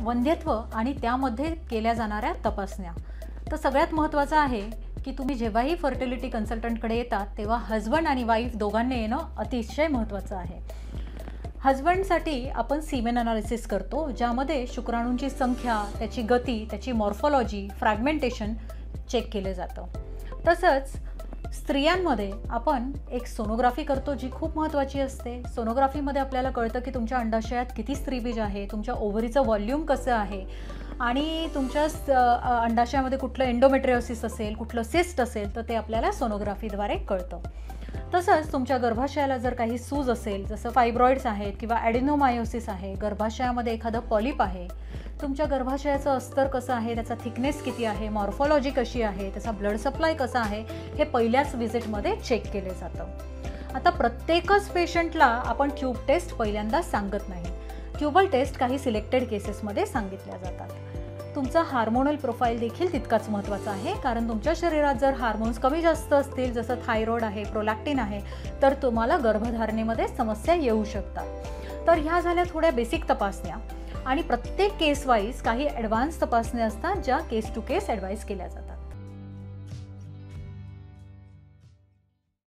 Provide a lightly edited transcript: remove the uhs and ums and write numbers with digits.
वंध्यत्व आणि त्यामध्ये केल्या जाणाऱ्या तपासण्या. तर सगळ्यात महत्त्वाचं आहे की तुम्ही जेव्हाही फर्टिलिटी कन्सल्टंटकडे येतात तेव्हा हजबंड आणि वाईफ दोघांनी येणं अतिशय महत्त्वाचं आहे. हजबंडसाठी आपण सीमेन अनालिसिस करतो, ज्यामध्ये शुक्राणूंची संख्या, त्याची गती, त्याची मॉर्फोलॉजी, फ्रॅगमेंटेशन चेक केलं जातं. तसंच स्त्रियांमध्ये आपण एक सोनोग्राफी करतो, जी खूप महत्त्वाची असते. सोनोग्राफीमध्ये आपल्याला कळतं की तुमच्या अंडाशयात किती स्त्रीबीज आहे, तुमच्या ओव्हरीचं व्हॉल्यूम कसं आहे आणि तुमच्या अंडाशयामध्ये कुठलं एंडोमेट्रियोसिस असेल, कुठलं सिस्ट असेल, तर ते आपल्याला सोनोग्राफीद्वारे कळतं. तसंच तुमच्या गर्भाशयाला जर काही सूज असेल, जसं फायब्रॉइड्स आहेत किंवा ॲडिनोमायोसिस आहे, गर्भाशयामध्ये एखादं पॉलिप आहे, तुमच्या गर्भाशयाचं अस्तर कसं आहे, त्याचा थिकनेस किती आहे, मॉर्फोलॉजी कशी आहे, त्याचा ब्लड सप्लाय कसा आहे, हे पहिल्याच व्हिजिटमध्ये चेक केले जातं. आता प्रत्येकच पेशंटला आपण ट्यूब टेस्ट पहिल्यांदा सांगत नाही. ट्यूबल टेस्ट काही सिलेक्टेड केसेसमध्ये सांगितल्या जातात. तुमचा हार्मोनल प्रोफाईल देखील तितकाच महत्त्वाचा आहे, कारण तुमच्या शरीरात जर हार्मोन्स कमी जास्त असतील, जसं थायरॉइड आहे, प्रोलॅक्टिन आहे, तर तुम्हाला गर्भधारणेमध्ये समस्या येऊ शकतात. तर ह्या झाल्या थोड्या बेसिक तपासण्या आणि प्रत्येक केस वाईज काही ॲडव्हान्स तपासण्या असतात, ज्या केस टू केस ॲडवाईस केल्या जातात.